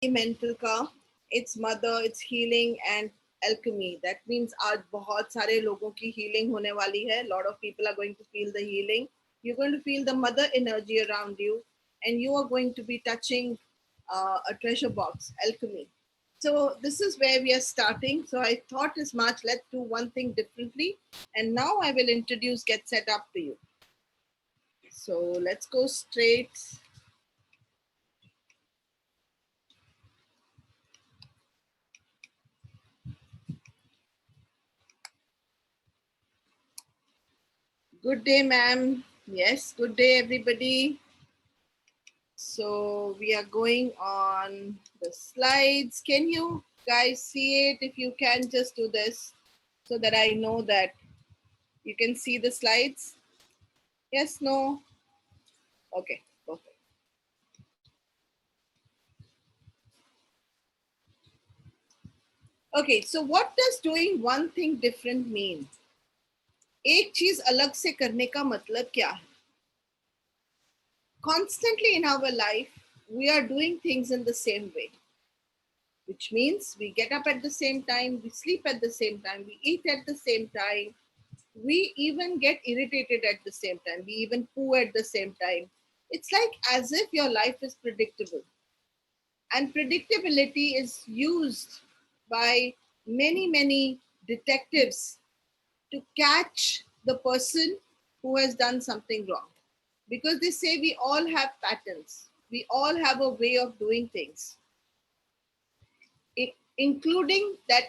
mental का, its mother, its healing and alchemy. That means आज बहुत सारे लोगों की healing होने वाली है. Lot of people are going to feel the healing. You're going to feel the mother energy around you, and you are going to be touching a treasure box, alchemy. So this is where we are starting. So I thought as much, let's do one thing differently. And now I will introduce Get Set Up to you. So let's go straight. Good day, ma'am. Yes, good day, everybody. So we are going on the slides. Can you guys see it? If you can, just do this so that I know that you can see the slides. Yes, no? Okay, perfect. Okay, so what does doing one thing different mean? एक चीज अलग से करने का मतलब क्या है? Constantly in our life, we are doing things in the same way, which means we get up at the same time, we sleep at the same time, we eat at the same time, we even get irritated at the same time, we even poo at the same time. It's like as if your life is predictable. And predictability is used by many detectives to catch the person who has done something wrong. Because they say we all have patterns, we all have a way of doing things, including that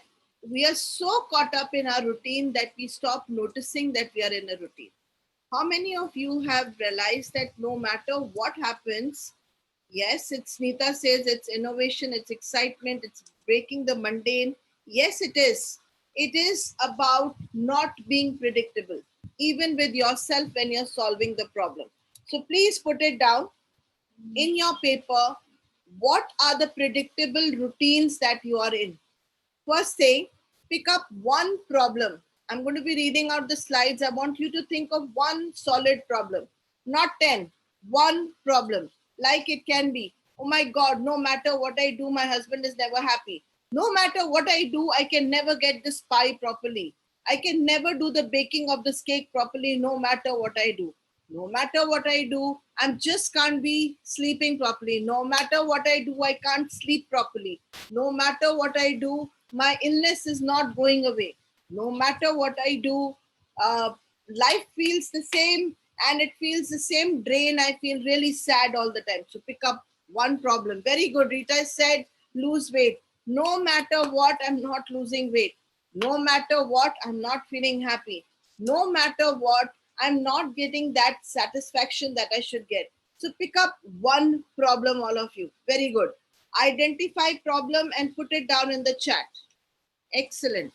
we are so caught up in our routine that we stop noticing that we are in a routine. How many of you have realized that no matter what happens, yes, it's Nita says it's innovation, it's excitement, it's breaking the mundane. Yes, it is. It is about not being predictable, even with yourself when you're solving the problem. So please put it down in your paper. What are the predictable routines that you are in? First thing, pick up one problem. I'm going to be reading out the slides. I want you to think of one solid problem, not 10, one problem. Like it can be, oh my God, no matter what I do, my husband is never happy. No matter what I do, I can never get this pie properly. I can never do the baking of this cake properly, no matter what I do. No matter what I do, I just can't be sleeping properly. No matter what I do, I can't sleep properly. No matter what I do, my illness is not going away. No matter what I do, life feels the same and it feels the same drain. I feel really sad all the time. So pick up one problem. Very good. Rita said, lose weight. No matter what, I'm not losing weight. No matter what, I'm not feeling happy. No matter what, I'm not getting that satisfaction that I should get. So pick up one problem, all of you. Very good. Identify problem and put it down in the chat. Excellent.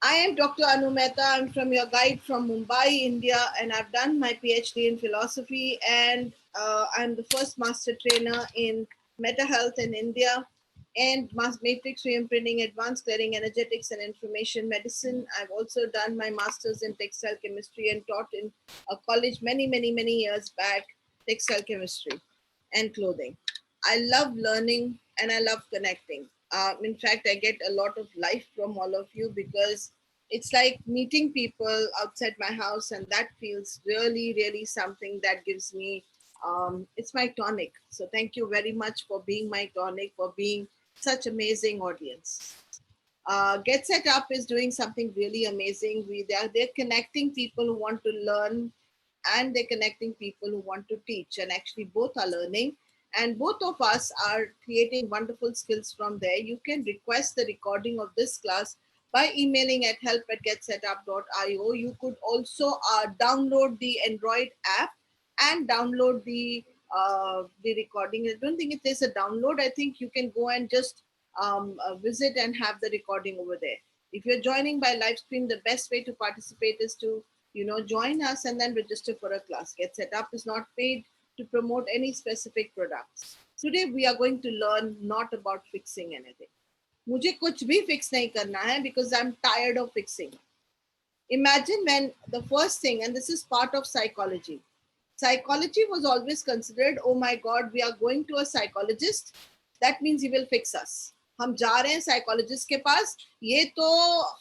I am Dr. Anu Mehta. I'm from your guide from Mumbai, India, and I've done my PhD in philosophy. And I'm the first master trainer in Meta Health in India and Matrix Reimprinting, Advanced Clearing Energetics and Information Medicine. I've also done my master's in textile chemistry and taught in a college many years back, textile chemistry and clothing. I love learning and I love connecting. In fact, I get a lot of life from all of you because it's like meeting people outside my house, and that feels really something that gives me. It's my tonic. So thank you very much for being my tonic, for being such amazing audience. Get Set Up is doing something really amazing. They're connecting people who want to learn, and they're connecting people who want to teach, and actually both are learning. And both of us are creating wonderful skills from there. You can request the recording of this class by emailing at help@getsetup.io. You could also download the Android app and download the recording. I don't think there's a download. I think you can go and just visit and have the recording over there. If you're joining by live stream, the best way to participate is to join us and then register for a class. Get Set Up is not paid to promote any specific products. Today we are going to learn not about fixing anything. मुझे कुछ भी fix नहीं करना है because I'm tired of fixing. Imagine when the first thing, and this is part of psychology. Psychology was always considered, oh my God, we are going to a psychologist that means he will fix us. हम जा रहे हैं psychologist के पास, ये तो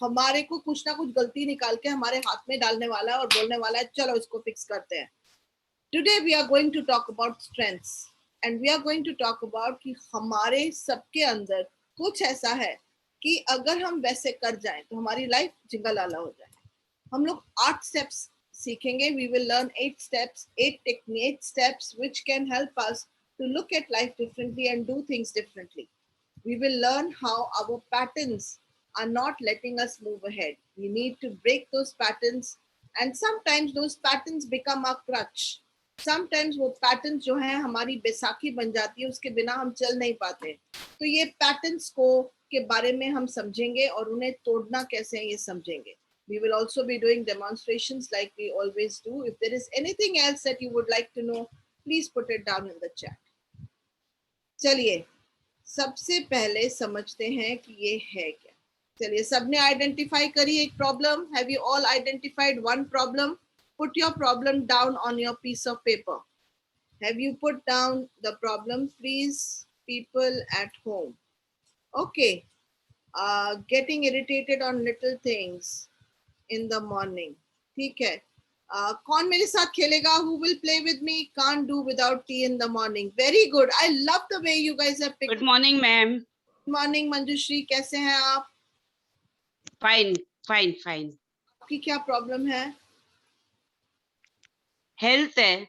हमारे को कुछ ना कुछ गलती निकाल के हमारे हाथ में डालने वाला है और बोलने वाला है चलो इसको फिक्स करते हैं. Today we are going to talk about strengths and we are going to talk about कि हमारे सबके अंदर कुछ ऐसा है कि अगर हम वैसे कर जाएं तो हमारी लाइफ जिंगलाला हो जाए. हम लोग 8 steps सीखेंगे. We will learn 8 steps, 8 steps which can help us to look at life differently and do things differently. We will learn how our patterns are not letting us move ahead. We need to break those patterns and sometimes those patterns become our crutch. Sometimes वो patterns जो हैं हमारी बैसाखी बन जाती है, उसके बिना हम चल नहीं पाते. तो ये पैटर्न्स को के बारे में हम समझेंगे और उन्हें तोड़ना कैसे है ये समझेंगे. We will also be doing demonstrations like we always do. If there is anything else that you would like to know, please put it down in the chat. चलिए सबसे पहले समझते हैं कि ये है क्या. चलिए सबने आइडेंटिफाई करी एक problem. Have you all identified one problem? Put your problem down on your piece of paper. Have you put down the problem, please, people at home? Okay. Getting irritated on little things in the morning. ठीक है. कौन मेरे साथ खेलेगा? Who will play with me? Can't do without tea in the morning. Very good. I love the way you guys have picked. Good morning, ma'am. Good morning, Manjushri. कैसे हैं आप? Fine, fine, fine. आपकी क्या problem है? Health है.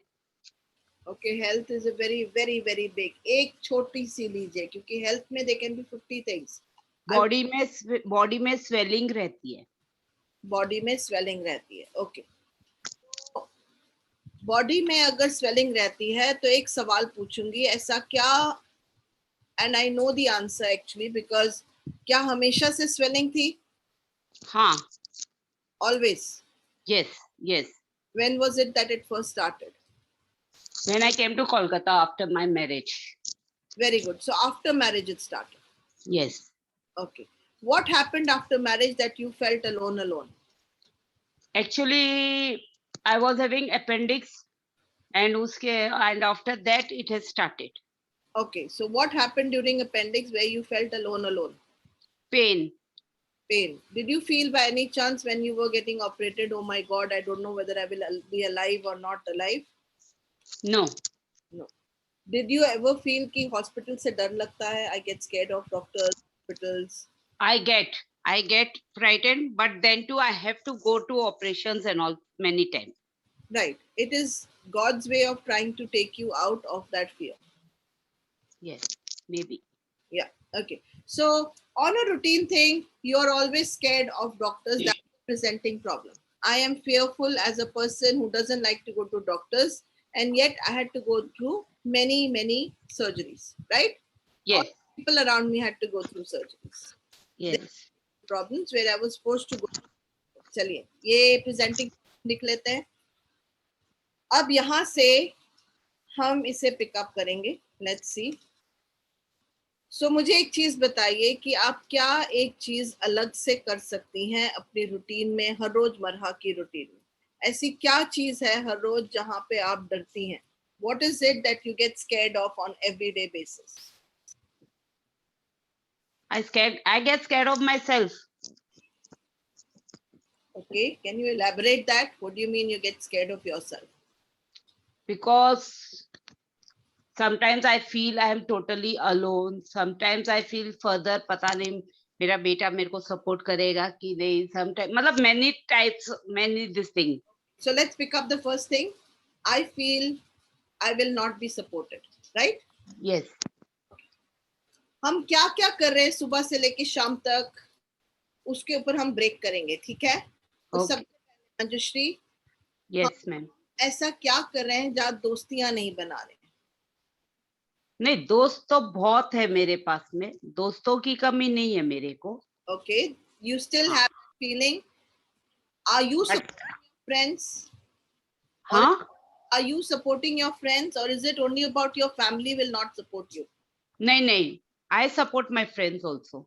Okay, health is a very, very, very big. एक छोटी सी लीजिए क्योंकि health में there can be 50 things. Body में स्वेलिंग रहती है. बॉडी में स्वेलिंग रहती है. ओके. बॉडी में अगर स्वेलिंग रहती है तो एक सवाल पूछूंगी, ऐसा क्या, and I know the answer actually because क्या हमेशा से स्वेलिंग थी? हाँ. Always? Yes, yes. When was it that it first started? When I came to Kolkata after my marriage. Very good. So after marriage it started. Yes. Okay. What happened after marriage that you felt alone? Actually, I was having appendix, and after that it has started. Okay. So what happened during appendix where you felt alone? Pain. Did you feel by any chance when you were getting operated, oh my God, I don't know whether I will be alive or not alive? No. Did you ever feel कि hospital से डर लगता है? I get scared of doctors, hospitals. I get frightened, but then too I have to go to operations and all many times. Right. It is God's way of trying to take you out of that fear. Yes, maybe. Yeah. Okay. So on a routine thing, you're always scared of doctors. That's a presenting problem. I am fearful as a person who doesn't like to go to doctors, and yet I had to go through many surgeries, right? Yes. All people around me had to go through surgeries. Yes. Problems where I was supposed to go. चलिए ये presenting लिख लेते हैं. अब यहाँ से हम इसे पिकअप करेंगे. Let's see. So मुझे एक चीज बताइए कि आप क्या एक चीज अलग से कर सकती हैं अपनी रूटीन में, हर रोजमर्रा की रूटीन में. ऐसी क्या चीज है हर रोज जहां पे आप डरती हैं? What is it that you get scared of on everyday basis? I get scared of myself. Okay, can you elaborate that? What do you mean you get scared of yourself? Because sometimes I feel I am totally alone. Sometimes I feel further पता नहीं मेरा बेटा मेरे को support करेगा कि नहीं. Sometimes मतलब many types, many this thing. So let's pick up the first thing. I feel I will not be supported, right? Yes. हम क्या क्या कर रहे हैं सुबह से लेके शाम तक, उसके ऊपर हम ब्रेक करेंगे, ठीक है? तो सबसे पहले मंजुश्री, Yes, ma'am. ऐसा क्या कर रहे हैं जहाँ दोस्तियां नहीं बना रहे? नहीं, दोस्त तो बहुत है मेरे पास में, दोस्तों की कमी नहीं है मेरे को. Okay, you still have that feeling. Are you supporting your friends? हाँ? Are you supporting your friends or is it only about your family will not support you? नहीं, I support my friends also.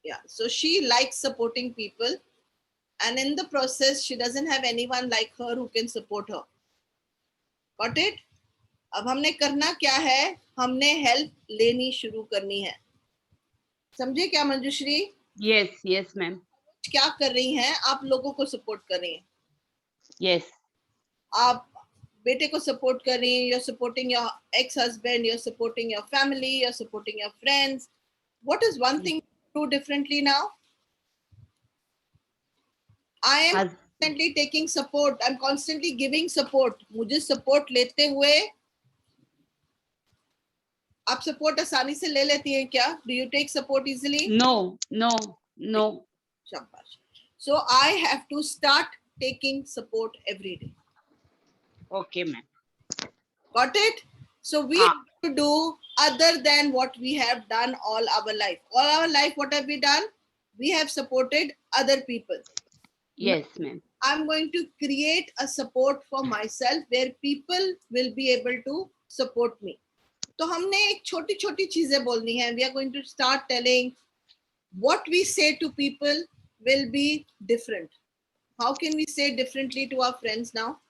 Yeah, so she likes supporting people and in the process she doesn't have anyone like her who can support her. Got it? अब हमने करना क्या है, हमने help लेनी शुरू करनी है. समझे क्या मंजुश्री? Yes, yes, ma'am. क्या कर रही हैं आप? लोगों को सपोर्ट कर रही हैं. Yes. आप बेटे को सपोर्ट कर रही हैं. You're supporting your ex-husband, you're supporting your family, you're supporting your friends. What is one thing you do differently now? I am Hus- constantly taking support. I'm constantly giving support. मुझे support लेते हुए आप support आसानी से ले लेती हैं क्या? Do you take support easily? No, no, no. शाबाश. So I have to start taking support every day. Okay, ma'am. Got it? So we Ah. have to do other than what we have done all our life. All our life, what have we done? We have supported other people. Yes, ma'am. I'm going to create a support for myself where people will be able to support me. तो हमने एक छोटी छोटी चीजें बोलनी है. We are going to start telling what we say to people will be different. How can we say differently to our friends now?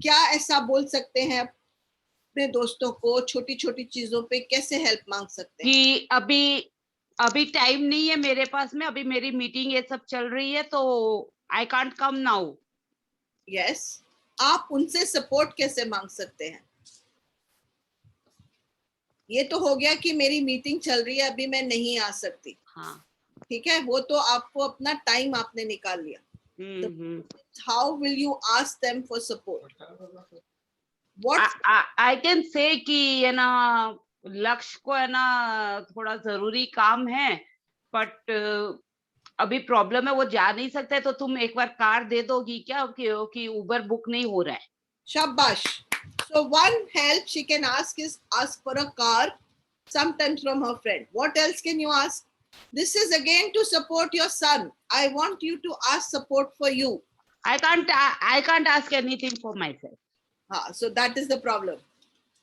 क्या ऐसा बोल सकते हैं अपने दोस्तों को? छोटी छोटी चीजों पे कैसे हेल्प मांग सकते हैं? कि अभी टाइम नहीं है मेरे पास में, अभी मेरी मीटिंग ये सब चल रही है, तो I can't come now. Yes. आप उनसे सपोर्ट कैसे मांग सकते हैं? ये तो हो गया कि मेरी मीटिंग चल रही है, अभी मैं नहीं आ सकती. हाँ. ठीक है, वो तो आपको अपना टाइम आपने निकाल लिया. How will you ask them for support? What I can say कि है ना, लक्ष्य को है ना थोड़ा जरूरी काम है, बट अभी प्रॉब्लम है, वो जा नहीं सकता है, तो तुम एक बार कार दे दोगी क्या कि उबर बुक नहीं हो रहा है. शाबाश. So one help she can ask is ask for a car, sometimes from her friend. What else can you ask? This is again to support your son. I want you to ask support for you. I can't ask anything for myself. So that is the problem.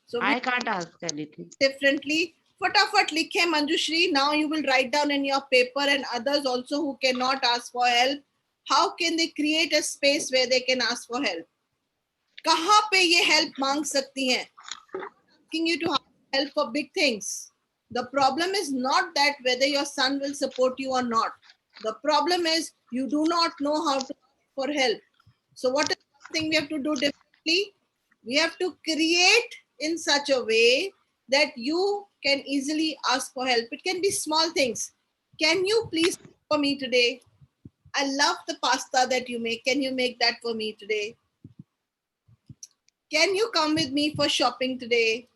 So I can't ask anything. Differently. फटाफट लिखे Manjushree. Now you will write down in your paper, and others also who cannot ask for help, how can they create a space where they can ask for help? कहाँ पे ये help मांग सकती हैं? Asking you to help for big things. The problem is not that whether your son will support you or not. The problem is you do not know how to ask for help. So what is something we have to do differently? We have to create in such a way that you can easily ask for help. It can be small things. Can you please cook for me today? I love the pasta that you make. Can you make that for me today? Can you come with me for shopping today?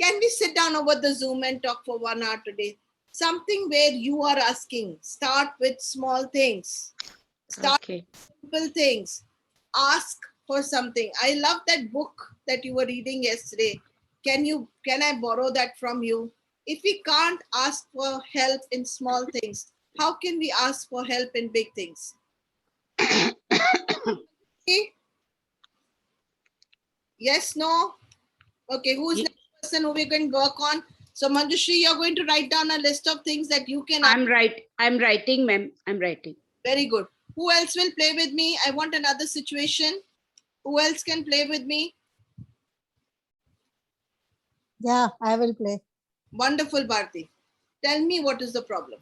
Can we sit down over the Zoom and talk for 1 hour today? Something where you are asking. Start with small things. Start Okay. with simple things. Ask for something. I love that book that you were reading yesterday. Can I borrow that from you? If we can't ask for help in small things, how can we ask for help in big things? Okay? Yes, no? Okay, who's the person who we can work on? So Manjushri, you're going to write down a list of things that you can. I'm writing, ma'am. I'm writing. Very good. Who else will play with me? I want another situation. Who else can play with me? Yeah, I will play. Wonderful, Bharti. Tell me what is the problem.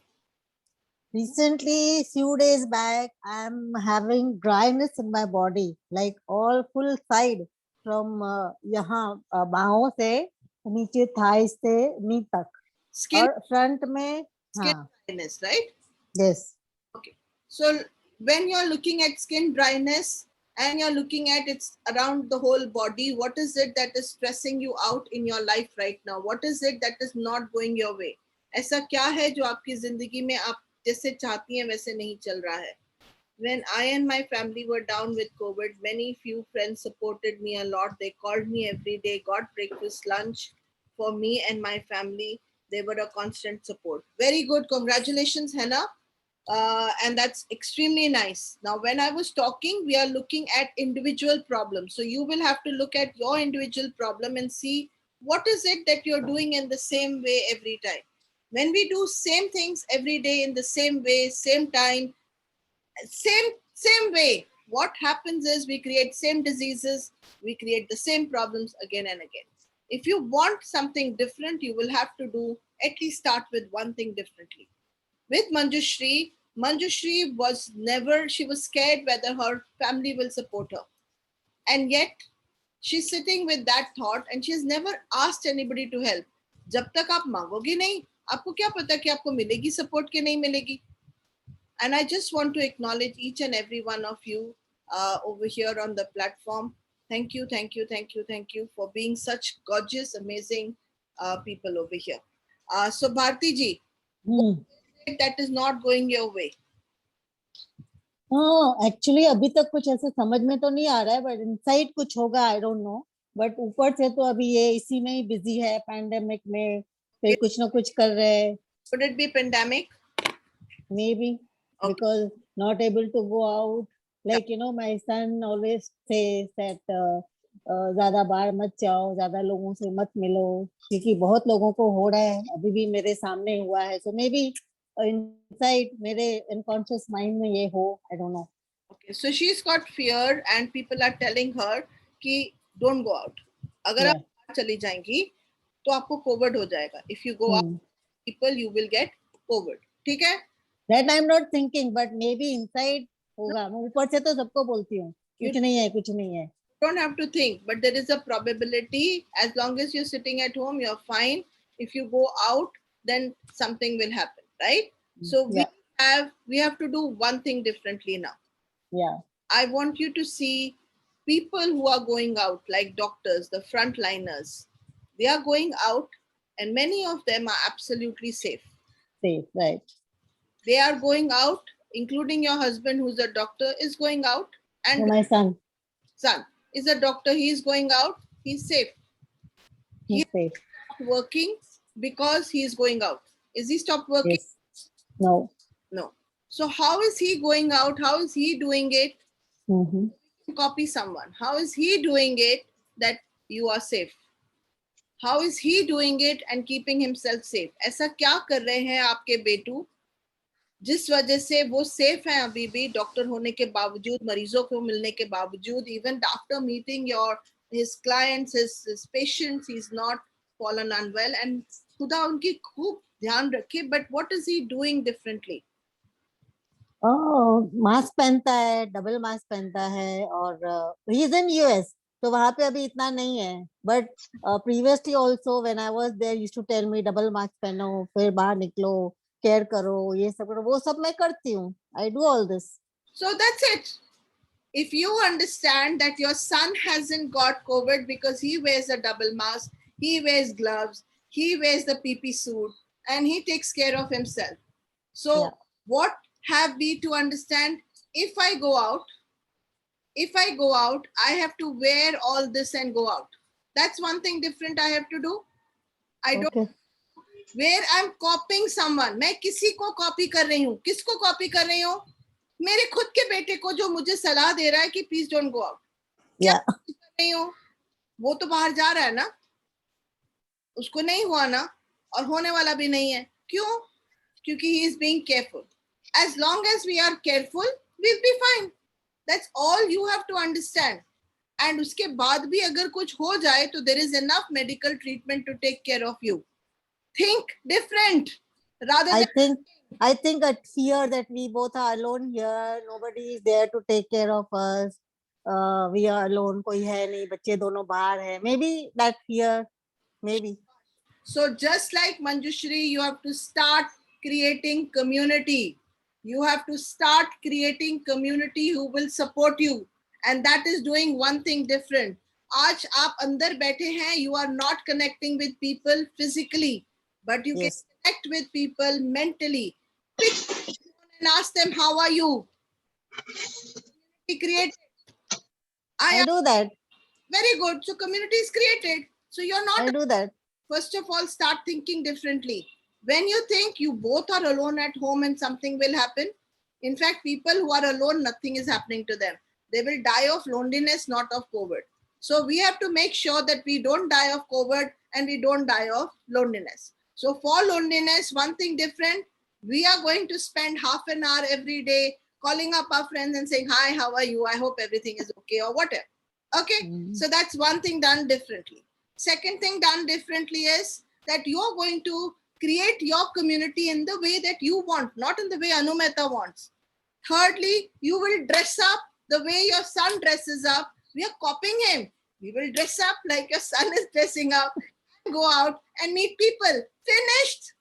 Recently, few days back, I'm having dryness in my body, like all full side from यहाँ बाहों से नीचे thighs से knee तक. Skin, और front में skin हाँ, dryness, right? yes. Okay. So when you're looking at skin dryness and you're looking at it's around the whole body, what is it that is stressing you out in your life right now? What is it that is not going your way? ऐसा क्या है जो आपकी जिंदगी में आप जैसे चाहती हैं वैसे नहीं चल रहा है? When I and my family were down with COVID, many few friends supported me a lot. They called me every day, got breakfast, lunch for me and my family. They were a constant support. Very good. Congratulations, Hannah. And that's extremely nice. Now, when I was talking, we are looking at individual problems. So you will have to look at your individual problem and see what is it that you're doing in the same way every time. When we do same things every day in the same way, same time, same way, what happens is we create same diseases, we create the same problems again and again. If you want something different, you will have to do at least start with one thing differently. With Manjushri was never, she was scared whether her family will support her. And yet she's sitting with that thought and she's never asked anybody to help. जब तक आप मांगोगे नहीं, आपको क्या पता कि आपको मिलेगी support के नहीं मिलेगी. And I just want to acknowledge each and every one of you over here on the platform. Thank you, thank you, thank you, thank you for being such gorgeous, amazing people over here. So Bharti ji, that is not going your way. हाँ, actually अभी तक कुछ ऐसे समझ में तो नहीं आ रहा है, बट इनसाइड कुछ होगा, आई डोंट नो. बट ऊपर से तो अभी ये इसी में ही बिजी है, पैंडेमिक में, फिर कुछ ना कुछ कर रहे हैं. Could it be pandemic? Maybe. Okay. Because not able to go out, like you know, my son always says that ज्यादा बाहर मत जाओ, ज्यादा लोगों से मत मिलो, क्योंकि बहुत लोगों को हो रहा है, अभी भी मेरे सामने हुआ है. So maybe inside मेरे unconscious mind में ये हो, I don't know. Okay, so she's got fear and people are telling her कि don't go out. अगर आप बाहर चली जाएंगी तो आपको कोविड हो जाएगा. If you go out, people, you will get COVID. ठीक है? That I'm not thinking, but maybe inside होगा. मैं ऊपर से तो सबको बोलती हूँ, कुछ नहीं है, कुछ नहीं है. Don't have to think, but there is a probability. As long as you're sitting at home, you're fine. If you go out, then something will happen, right? So we have to do one thing differently now. Yeah. I want you to see people who are going out, like doctors, the frontliners. They are going out, and many of them are absolutely safe. Safe, right? They are going out, including your husband, who's a doctor, is going out, and my son is a doctor. He is going out. He's safe. He's safe. Working because he is going out. Is he stopped working? Yes. No. No. So how is he going out? How is he doing it? Copy someone. How is he doing it that you are safe? How is he doing it and keeping himself safe? ऐसा क्या कर रहे हैं आपके बेटू जिस वजह से वो सेफ हैं अभी भी डॉक्टर होने के बावजूद, मरीजों को मिलने के बावजूद, even after meeting his clients, his patients, he's not fallen unwell, and खुदा उनकी खूब ध्यान रखे. But what is he doing differently? Mask पहनता है, डबल मास्क पहनता है, और ही इज इन यूएस, तो वहां पे अभी इतना नहीं है. But previously also when I was there used to tell me double mask पहनो, फिर बाहर निकलो, केयर करो, ये सब करो, वो सब मैं करती हूँ. I do all this. So that's it. If you understand that your son hasn't got COVID because he wears a double mask, he wears gloves, he wears the PP suit, and he takes care of himself. So what have we to understand? If I go out, I have to wear all this and go out. That's one thing different I have to do. I don't. Where I'm copying someone. मैं किसी को copy कर रही हूँ. किसको copy कर रही हूँ? मेरे खुद के बेटे को, जो मुझे सलाह दे रहा है कि प्लीज डोंट गो आउट. क्या कर रही हूँ? वो तो बाहर जा रहा है ना, उसको नहीं हुआ ना, और होने वाला भी नहीं है. क्यों? क्योंकि he is being careful. As long as we are careful, we'll be fine. That's all you have to understand. And उसके बाद भी अगर कुछ हो जाए तो there is enough medical treatment to take care of you. Think different rather than I think a fear that we both are alone here, nobody is there to take care of us, we are alone, कोई है नहीं, बच्चे दोनों बाहर है, maybe that fear, maybe. So just like Manjushri, you have to start creating community. You have to start creating community who will support you, and that is doing one thing different. आज आप अंदर बैठे हैं, you are not connecting with people physically, but you can connect with people mentally. Pick and ask them, how are you? Be created. I do that. Very good. So community is created. So you're not. I do that. First of all, start thinking differently. When you think you both are alone at home and something will happen, in fact, people who are alone, nothing is happening to them. They will die of loneliness, not of COVID. So we have to make sure that we don't die of COVID and we don't die of loneliness. So for loneliness, one thing different, we are going to spend half an hour every day calling up our friends and saying, hi, how are you? I hope everything is okay, or whatever. Okay, so that's one thing done differently. Second thing done differently is that you're going to create your community in the way that you want, not in the way Anu Mehta wants. Thirdly, you will dress up the way your son dresses up. We are copying him. We will dress up like your son is dressing up, go out and meet people. Finished.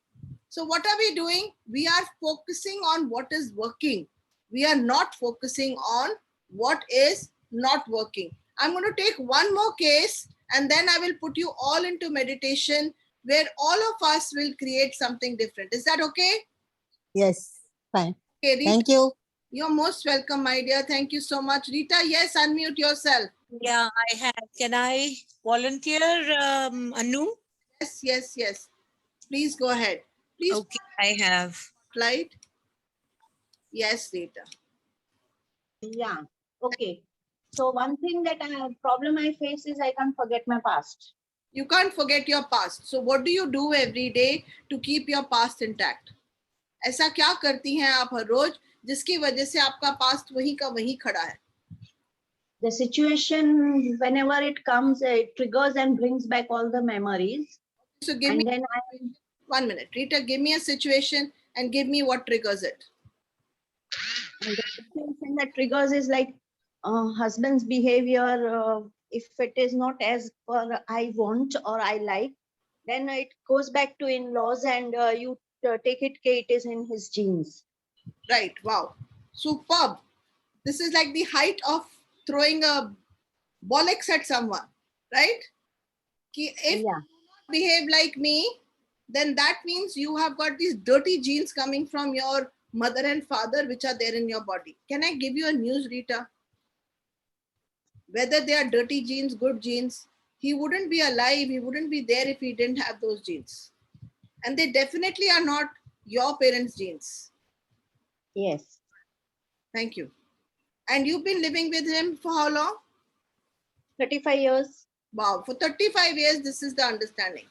So what are we doing? We are focusing on what is working. We are not focusing on what is not working. I'm going to take one more case and then I will put you all into meditation where all of us will create something different. Is that okay? Yes, fine. Okay, Rita, Thank you. you're most welcome, my dear. Thank you so much. Rita, yes, unmute yourself. Yeah, I have. Can I volunteer, Anu? Yes, yes, yes. Please go ahead. Please Okay, I have. slide. Yes, Rita. Yeah. Okay. So one thing that problem I face is I can't forget my past. You can't forget your past. So what do you do every day to keep your past intact? ऐसा क्या करती हैं आप हर रोज जिसकी वजह से आपका past वहीं का वहीं खड़ा है? The situation, whenever it comes, it triggers and brings back all the memories. So give And me then 1 minute. Rita, give me a situation and give me what triggers it. and the situation that triggers is like husband's behavior. If it is not as per I want or I like, then it goes back to in-laws and you take it, it is in his genes. Right. Wow. Superb. This is like the height of throwing a bollocks at someone, right? Ki if Yeah. you behave like me, then that means you have got these dirty genes coming from your mother and father, which are there in your body. Can I give you a news, Rita? Whether they are dirty genes, good genes, he wouldn't be alive, he wouldn't be there if he didn't have those genes. And they definitely are not your parents' genes. Yes. Thank you. And you've been living with him for how long? 35 years. Wow, for 35 years, this is the understanding.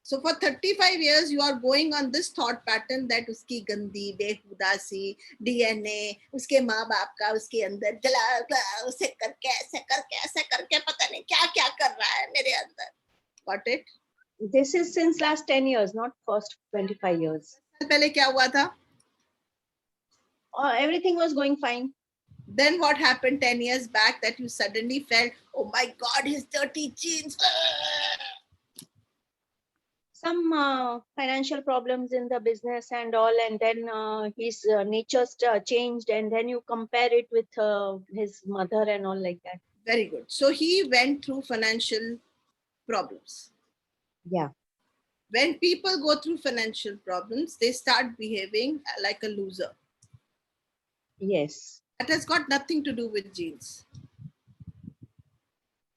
So for 35 years, you are going on this thought pattern that uski gandi, behuda si, DNA, uske maa baap ka, uske andar, उसे करके ऐसे करके पता नहीं क्या क्या कर रहा है मेरे अंदर. Got it? This is since last 10 years, not first 25 years. पहले क्या हुआ था? Everything was going fine. Then what happened 10 years back that you suddenly felt, oh my God, his dirty genes. Some financial problems in the business and all, and then his nature changed, and then you compare it with his mother and all like that. Very good. So he went through financial problems. Yeah. When people go through financial problems, they start behaving like a loser. Yes. That has got nothing to do with genes.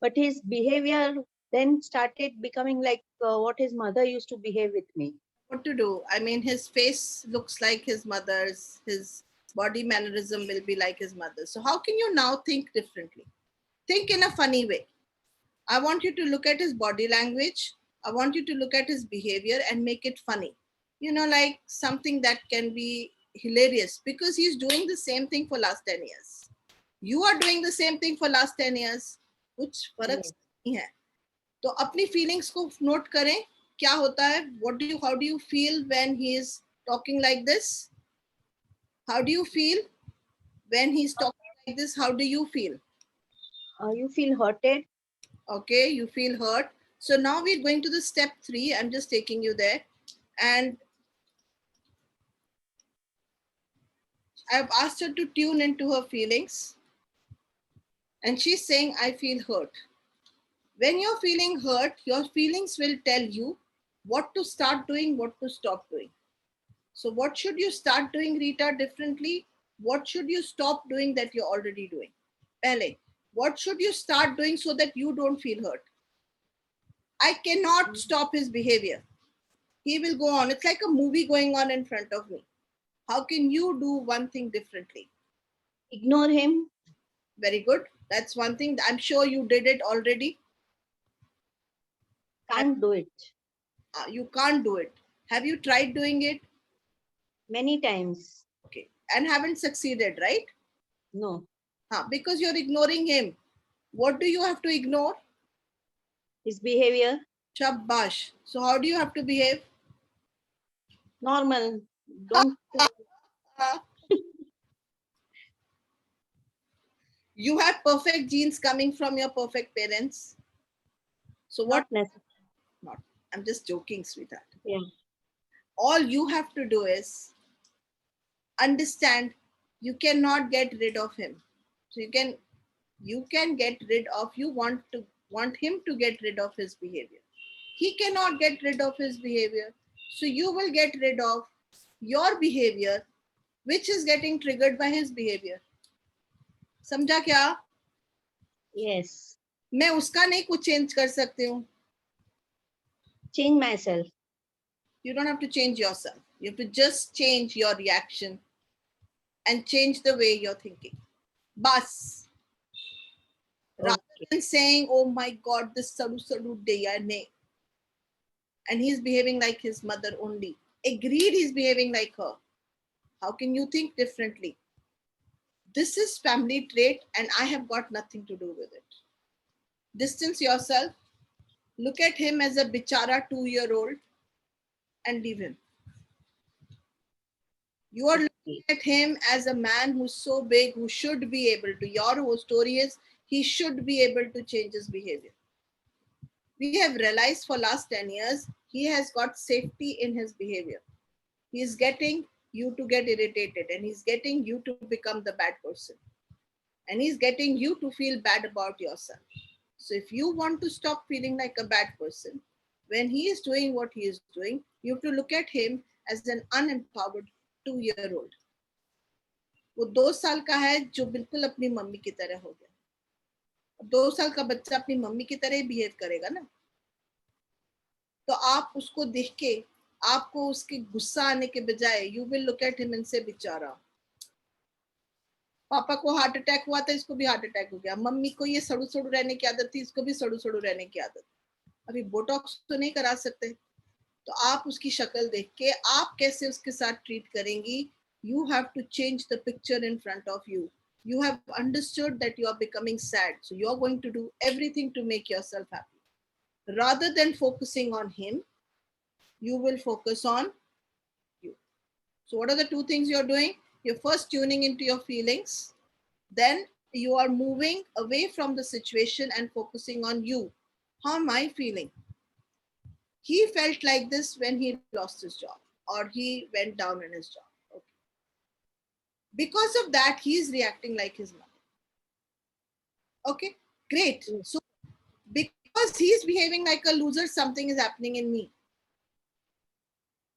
But his behavior then started becoming like what his mother used to behave with me. What to do? I mean, his face looks like his mother's, his body mannerism will be like his mother's. So how can you now think differently? Think in a funny way. I want you to look at his body language. I want you to look at his behavior and make it funny. You know, like something that can be hilarious because he's doing the same thing for last 10 years. You are doing the same thing for last 10 years. कुछ फर्क नहीं है. तो अपनी feelings को note करें. क्या होता है? How do you feel when he is talking like this? How do you feel when he's talking like this? How do you feel? You feel hurted. Okay, you feel hurt. So now we're going to the step 3. I'm just taking you there. And I've asked her to tune into her feelings. And she's saying, I feel hurt. When you're feeling hurt, your feelings will tell you what to start doing, what to stop doing. So what should you start doing, Rita, differently? What should you stop doing that you're already doing? Pehle, what should you start doing so that you don't feel hurt? I cannot stop his behavior. He will go on. It's like a movie going on in front of me. How can you do one thing differently? Ignore him. Very good. That's one thing. I'm sure you did it already. Can't do it. You can't do it. Have you tried doing it? Many times. Okay. and haven't succeeded, right? No. Because you're ignoring him. What do you have to ignore? His behavior, Shabash. So how do you have to behave? normal. Don't. You have perfect genes coming from your perfect parents. So what? Not necessary. Not. I'm just joking, sweetheart. Yeah. All you have to do is understand you cannot get rid of him. So you can get rid of, you want him to get rid of his behavior. He cannot get rid of his behavior. So you will get rid of your behavior, which is getting triggered by his behavior. समझा क्या? Yes. मैं उसका नहीं कुछ change कर सकती हूँ. Change myself. You don't have to change yourself. You have to just change your reaction and change the way you're thinking. Bas. Rather than saying, oh my God, this Sadu Deya ne. And he's behaving like his mother only. Agreed, he's behaving like her. How can you think differently? This is family trait and I have got nothing to do with it. Distance yourself. Look at him as a bichara 2-year-old and leave him. You are looking at him as a man who's so big, who should be able to. Your whole story is he should be able to change his behavior. We have realized for last 10 years, he has got safety in his behavior. He is getting you to get irritated and he's getting you to become the bad person. And he's getting you to feel bad about yourself. So if you want to stop feeling like a bad person, when he is doing what he is doing, you have to look at him as an unempowered 2-year-old. वो 2 साल का है जो बिल्कुल अपनी mummy की तरह हो गया. 2 साल का बच्चा अपनी मम्मी की तरह ही बिहेव करेगा ना. तो आप उसको देख के आपको उसके गुस्सा आने के बजाय you will look at him and say बेचारा, पापा को हार्ट अटैक हुआ था, इसको भी हार्ट अटैक हो गया. मम्मी को ये सड़ू सड़ू रहने की आदत थी, इसको भी सड़ू सड़ू रहने की आदत. अभी बोटॉक्स तो नहीं करा सकते, तो आप उसकी शक्ल देख के आप कैसे उसके साथ ट्रीट करेंगी. You have to change the picture in front of you. You have understood that you are becoming sad, so you are going to do everything to make yourself happy. Rather than focusing on him, you will focus on you. So what are the 2 things you're doing? You're first tuning into your feelings. Then you are moving away from the situation and focusing on you. How am I feeling? He felt like this when he lost his job or he went down in his job. Okay. Because of that, he is reacting like his mother. Okay, great. So because he's behaving like a loser, something is happening in me.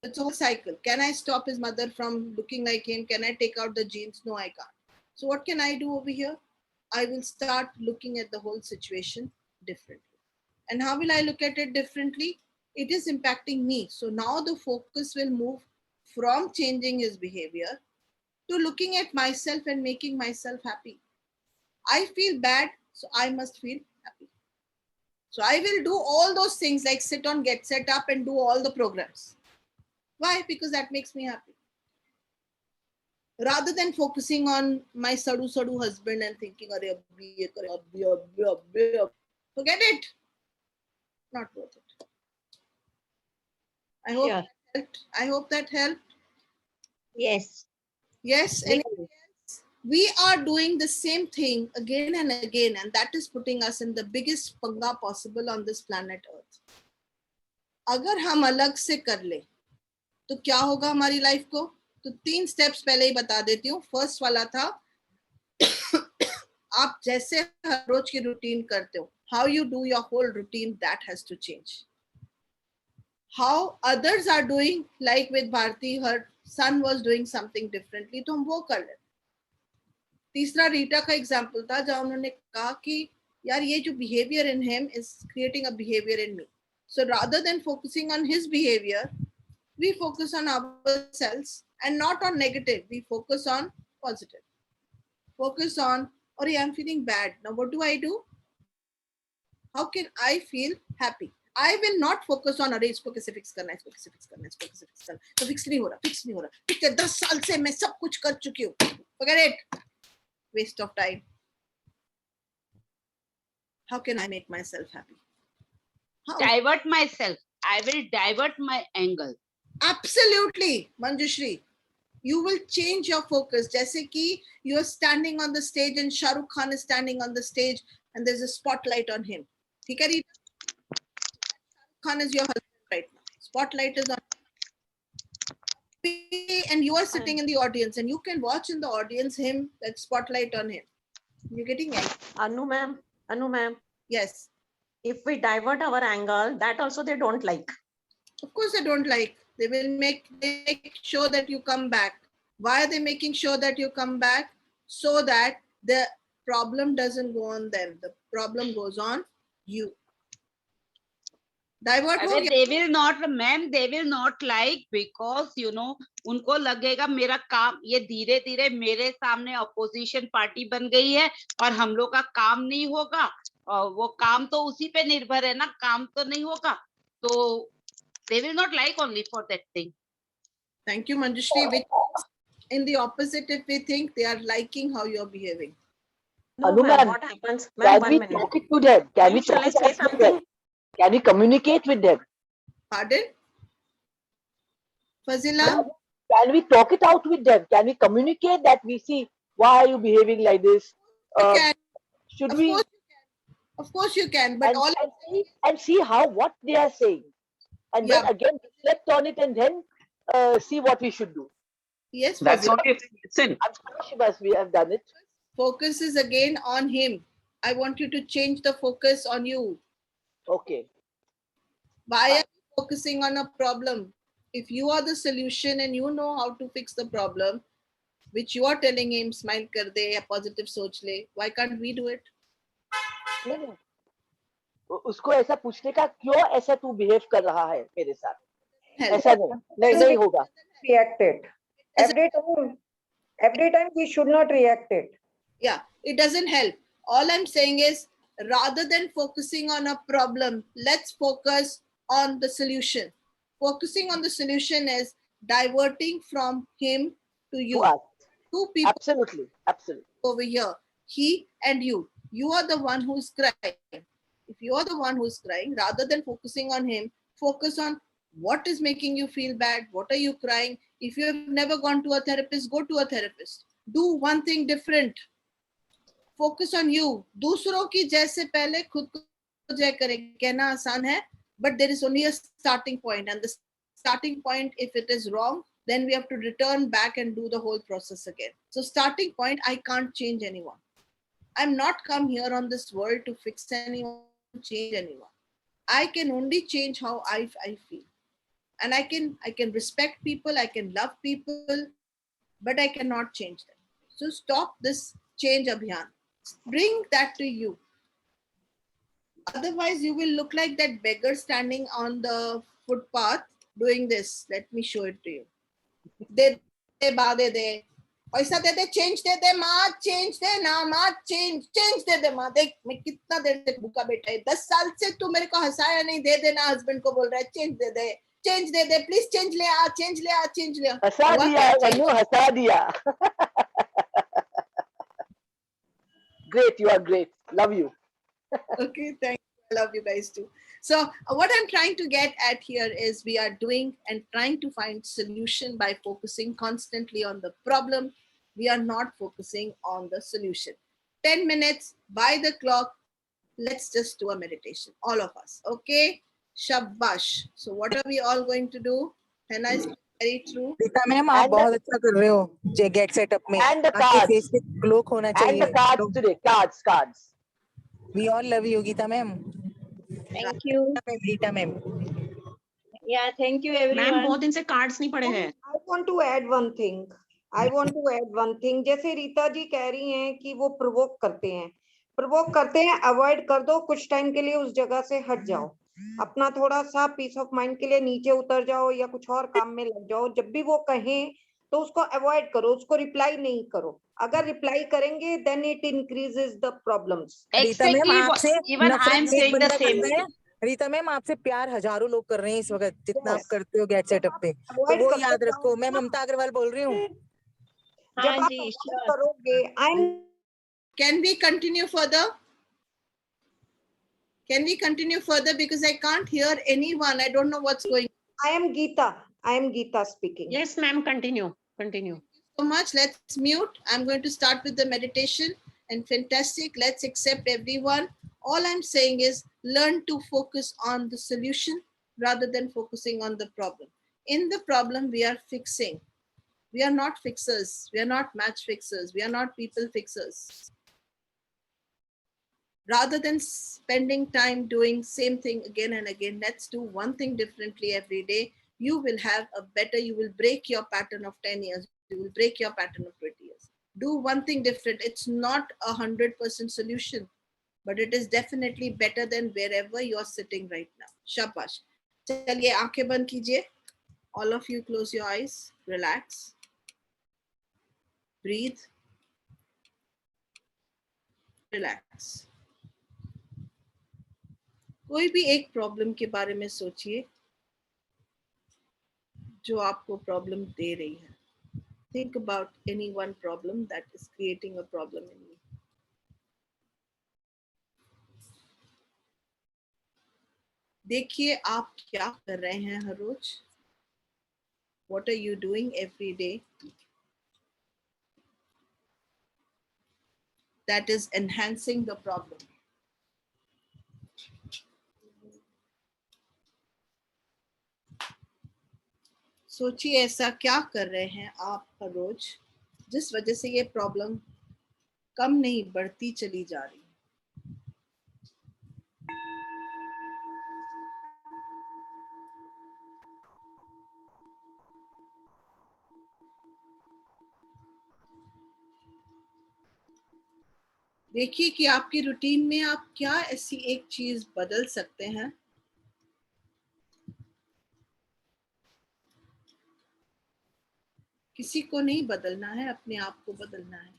It's a whole cycle. Can I stop his mother from looking like him? Can I take out the genes? No, I can't. So what can I do over here? I will start looking at the whole situation differently. And how will I look at it differently? It is impacting me. So now the focus will move from changing his behavior to looking at myself and making myself happy. I feel bad, so I must feel happy. So I will do all those things like sit on Get Set Up and do all the programs. Why? Because that makes me happy. Rather than focusing on my sadu husband and thinking, forget it. Not worth it. I hope that helped. I hope that helped. Yes. Yes. And we are doing the same thing again and again, and that is putting us in the biggest panga possible on this planet Earth. अगर हम अलग से कर ले तो क्या होगा हमारी लाइफ को? तो 3 स्टेप्स पहले ही बता देती हूँ. फर्स्ट वाला था आप जैसे हर रोज की रूटीन करते हो, how you do your whole routine, that has to change. How others are doing, like with Bharti, her son was doing something differently, तो हम वो कर ले. तीसरा रीटा का एग्जाम्पल था जहां उन्होंने कहा कि यार ये जो behaviour in him is creating a behaviour in me. So rather than focusing on his behavior, we focus on ourselves and not on negative. We focus on positive. Focus on, oh, I'm feeling bad. Now what do? How can I feel happy? I will not focus on अरे इसको कैसे fix करना है, इसको कैसे fix करना है, इसको कैसे fix करना है, तो fix नहीं हो रहा, ठीक है 10 साल से मैं सब कुछ कर चुकी हूँ, forget it, waste of time. How can I make myself happy? How? Divert myself. I will divert my angle. Absolutely, Manjushri. You will change your focus. जैसे कि you are standing on the stage and Shah Rukh Khan is standing on the stage and there's a spotlight on him. ठीक है Rita? Shah Rukh Khan is your husband right now. Spotlight is on him. And you are sitting in the audience and you can watch in the audience him, that spotlight on him. You're getting it? Anu ma'am, Yes. if we divert our angle, that also they don't like. Of course they don't like. They will make sure that you come back. Why are they making sure that you come back? So that the problem doesn't go on them. The problem goes on you. Divert हो गया. They will not, ma'am, they will not like, because you know, उनको लगेगा मेरा काम ये धीरे धीरे मेरे सामने अपोजिशन पार्टी बन गई है और हम लोग का काम नहीं होगा, और वो काम तो उसी पे निर्भर है ना, काम तो नहीं होगा, तो they will not like only for that thing. Thank you, Manjushri. Which in the opposite, if we think they are liking how you're behaving. No, Anu ma'am, ma'am, what happens? Can Ma'am, we 1 minute. talk it to them? Can we Shall talk I it say out with something? them? Can we communicate with them? Pardon? Fazila? Can we talk it out with them? Can we communicate that we see why are you behaving like this? You can. Should Of we course you can. Of course you can. But and see how what they are saying, and then Yeah. again reflect on it, and then see what we should do. yes, That's Fazila. only listen. I'm sure Shivas, we have done it. Focus is again on him. I want you to change the focus on you. Okay. Why are you focusing on a problem? If you are the solution and you know how to fix the problem, which you are telling him, smile kar de, ya positive soch le, why can't we do it? नहीं, उसको ऐसा पूछने का क्यों ऐसा तू behave कर रहा है मेरे साथ, Help. ऐसा नहीं होगा. React it. Every time we should not react it. Yeah, it doesn't help. All I'm saying is, rather than focusing on a problem, let's focus on the solution. Focusing on the solution is diverting from him to you. To us. Two people Absolutely. over here, he and you. You are the one who's crying. If you are the one who's crying, rather than focusing on him, focus on what is making you feel bad. What are you crying? If you have never gone to a therapist, go to a therapist. Do one thing different. Focus on you. दूसरों की जैसे पहले खुद को जय करें कहना आसान है, but there is only a starting point, and the starting point, if it is wrong, then we have to return back and do the whole process again. So starting point, I can't change anyone. I'm not come here on this world to fix anyone, change anyone. I can only change how I feel. And I can respect people, I can love people, but I cannot change them. So stop this change abhiyan. Bring that to you. Otherwise, you will look like that beggar standing on the footpath doing this. Let me show it to you. De ba de de. पैसा दे दे, change दे दे माँ, change दे ना माँ, change दे दे माँ. देख मैं कितना देर तक भूखा बैठा है, 10 साल से तू मेरे को हंसाया नहीं, दे देना. हस्बैंड को बोल रहा है change they they please, change ले आ. हंसा दिया. Great, you are great. Love you. Okay, thank you. I love you guys too. So what I'm trying to get at here is we are doing and trying to find solution by focusing constantly on the problem. We are not focusing on the solution. 10 minutes by the clock. Let's just do a meditation, all of us. Okay? Shabash. So what are we all going to do? Henna is very true. Rita ma'am, आप And बहुत अच्छा कर रहे हो. Get setup में. And the आपके cards. face पे glow होना And चाहिए. the cards today. Cards. We all love you, Geeta ma'am. Thank you. Rita ma'am. Yeah, thank you ma'am everyone. बहुत दिन से कार्ड्स नहीं पढ़े हैं. I want to add one thing. जैसे रीता जी कह रही हैं कि वो प्रोवोक करते हैं, अवॉइड कर दो. कुछ टाइम के लिए उस जगह से हट जाओ, अपना थोड़ा सा पीस ऑफ माइंड के लिए नीचे उतर जाओ या कुछ और काम में लग जाओ. जब भी वो कहें तो उसको अवॉइड करो, उसको रिप्लाई नहीं करो. अगर रिप्लाई करेंगे then it increases the problems. Rita ma'am आपसे even I am saying the same. Rita ma'am, आपसे प्यार हजारों लोग कर रहे हैं इस वक्त, जितना आप Yes. करते हो गेट सेटअप पे, तो Avoid वो करते याद जाओ रखो। मैं ना। ममता अग्रवाल बोल रही हूँ। जब आप avoid करोगे, Can we continue further? Can we continue further? Because I can't hear anyone. I don't know what's going on. I am Geeta. I am Geeta speaking. Yes, ma'am. Continue. Continue. So much. Let's mute. I'm going to start with the meditation. And fantastic. Let's accept everyone. All I'm saying is learn to focus on the solution rather than focusing on the problem. In the problem, we are fixing. We are not fixers. We are not match fixers. We are not people fixers. Rather than spending time doing same thing again and again, let's do one thing differently every day. You will have a better, you will break your pattern of 10 years. You will break your pattern of 20 years. Do one thing different. It's not 100% solution, but it is definitely better than wherever you're sitting right now. Shabash. चलिए आंखें बंद कीजिए. All of you close your eyes. Relax. Breathe. Relax. कोई भी एक problem के बारे में सोचिए जो आपको प्रॉब्लम दे रही है. Think about any one problem that is creating a problem in you. देखिए आप क्या कर रहे हैं हर रोज. What are you doing every day that is enhancing the problem? सोचिए ऐसा क्या कर रहे हैं आप हर रोज जिस वजह से ये प्रॉब्लम कम नहीं बढ़ती चली जा रही. देखिए कि आपकी रूटीन में आप क्या ऐसी एक चीज बदल सकते हैं किसी को नहीं बदलना है, अपने आप को बदलना है.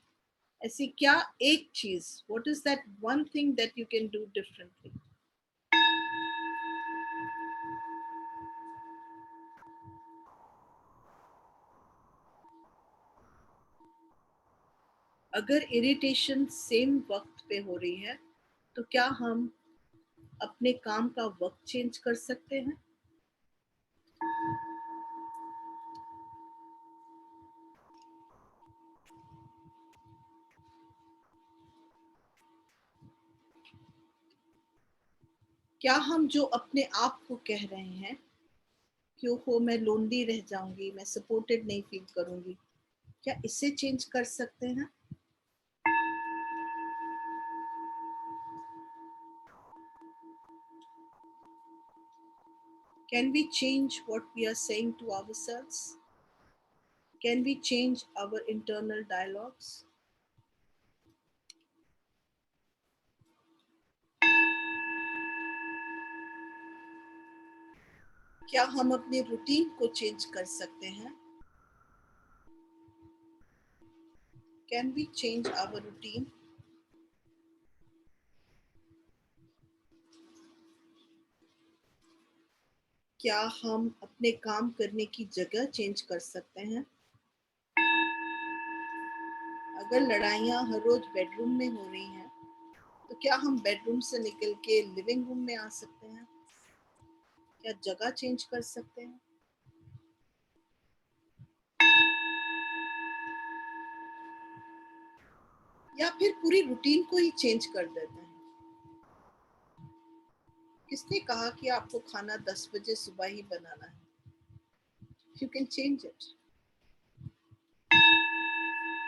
ऐसी क्या एक चीज, what is that one thing that you can do differently. अगर इरिटेशन सेम वक्त पे हो रही है तो क्या हम अपने काम का वक्त चेंज कर सकते हैं. क्या हम जो अपने आप को कह रहे हैं कि ओहो मैं लोनली रह जाऊंगी, मैं सपोर्टेड नहीं फील करूंगी, क्या इसे चेंज कर सकते हैं. Can we change what we are saying to ourselves? Can we change our internal dialogues? क्या हम अपने रूटीन को चेंज कर सकते हैं. Can we change our routine? क्या हम अपने काम करने की जगह चेंज कर सकते हैं. अगर लड़ाइयाँ हर रोज बेडरूम में हो रही हैं तो क्या हम बेडरूम से निकल के लिविंग रूम में आ सकते हैं. क्या जगह चेंज कर सकते हैं. या फिर पूरी रूटीन को ही चेंज कर देते हैं. किसने कहा कि आपको खाना 10 बजे सुबह ही बनाना है. You can change it.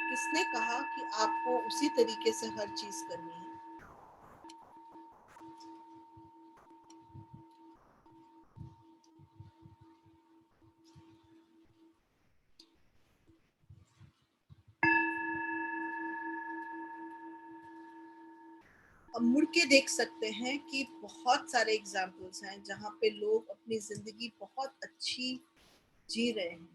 किसने कहा कि आपको उसी तरीके से हर चीज करनी है. हम मुड़ के देख सकते हैं कि बहुत सारे एग्जाम्पल्स हैं जहाँ पे लोग अपनी जिंदगी बहुत अच्छी जी रहे हैं.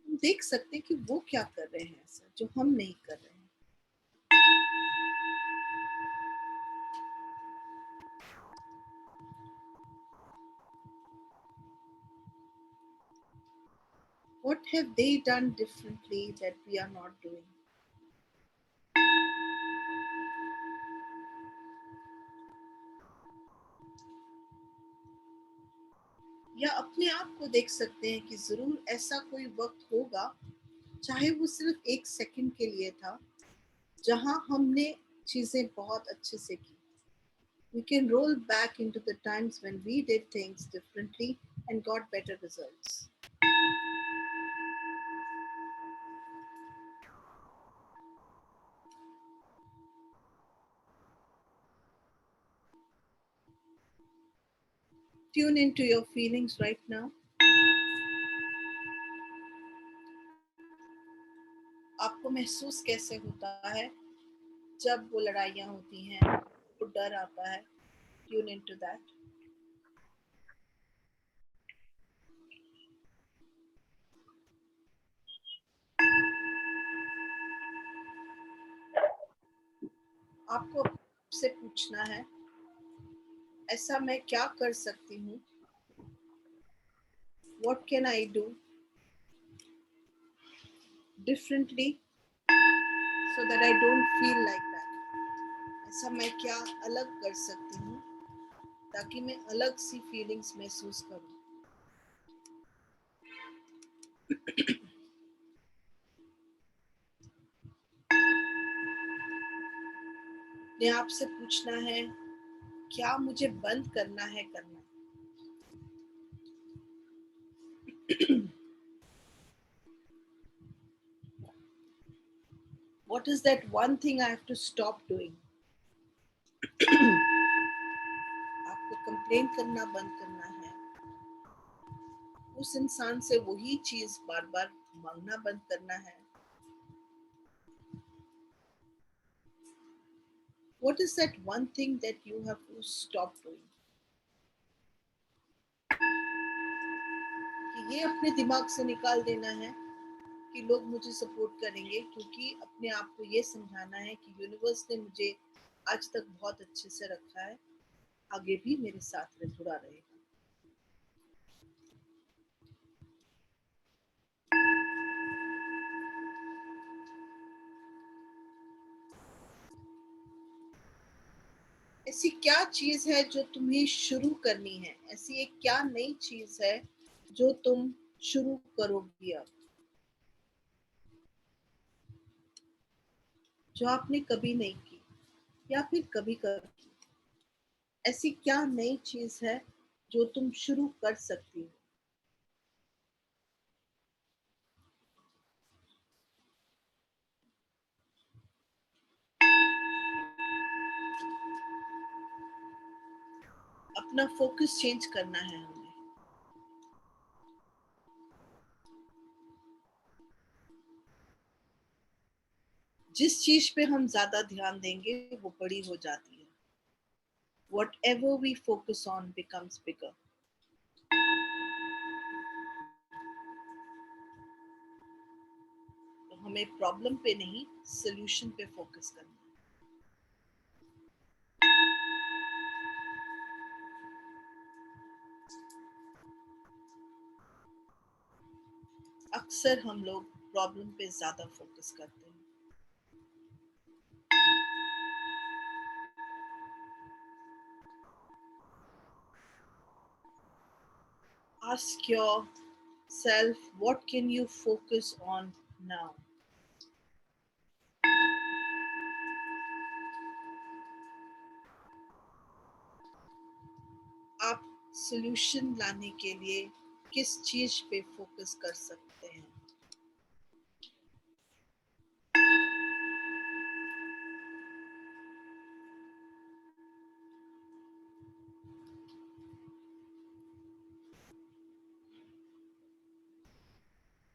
हम देख सकते हैं कि वो क्या कर रहे हैं ऐसा जो हम नहीं कर रहे हैं. What have they done differently that we are not doing? या अपने आप को देख सकते हैं कि जरूर ऐसा कोई वक्त होगा, चाहे वो सिर्फ 1 सेकंड के लिए था, जहां हमने चीजें बहुत अच्छे से की. We can roll back into the times when we did things differently and got better results. Tune into your feelings right now. आपको महसूस कैसे होता है जब वो लड़ाइयाँ होती हैं, वो डर आता है? Tune into that. आपको से पूछना है, ऐसा मैं क्या कर सकती हूँ? What can I do differently so that I don't feel like that? ऐसा मैं क्या अलग कर सकती हूँ ताकि मैं अलग सी फीलिंग्स महसूस करूँ? ने आपसे पूछना है, क्या मुझे बंद करना है करना? What is that one thing I have to stop doing? आपको कंप्लेन करना बंद करना है, उस इंसान से वही चीज बार बार मांगना बंद करना है. What is that one thing that you have to stop doing? कि ये अपने दिमाग से निकाल देना है कि लोग मुझे सपोर्ट करेंगे, क्योंकि अपने आप को ये समझाना है कि यूनिवर्स ने मुझे आज तक बहुत अच्छे से रखा है, आगे भी मेरे साथ में जुड़ा रहेगा. ऐसी क्या चीज है जो तुम्हें शुरू करनी है? ऐसी एक क्या नई चीज है जो तुम शुरू करोगी अब, जो आपने कभी नहीं की या फिर कभी कभी? ऐसी क्या नई चीज है जो तुम शुरू कर सकती हो? अपना फोकस चेंज करना है हमें. जिस चीज पे हम ज्यादा ध्यान देंगे वो बड़ी हो जाती है. Whatever we focus on becomes bigger. तो हमें प्रॉब्लम पे नहीं, सोल्यूशन पे फोकस करना है. अक्सर हम लोग प्रॉब्लम पे ज्यादा फोकस करते हैं. Ask yourself, what can you focus on now? आप सोल्यूशन लाने के लिए किस चीज पे फोकस कर सकते हैं?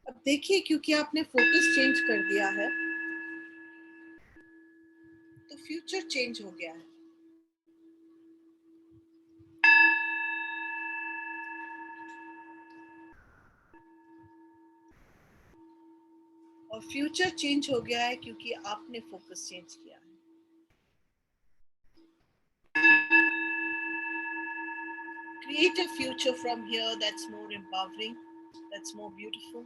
अब देखिए, क्योंकि आपने फोकस चेंज कर दिया है तो फ्यूचर चेंज हो गया है. और फ्यूचर चेंज हो गया है क्योंकि आपने फोकस चेंज किया है. Create a future from here that's more empowering, that's more beautiful.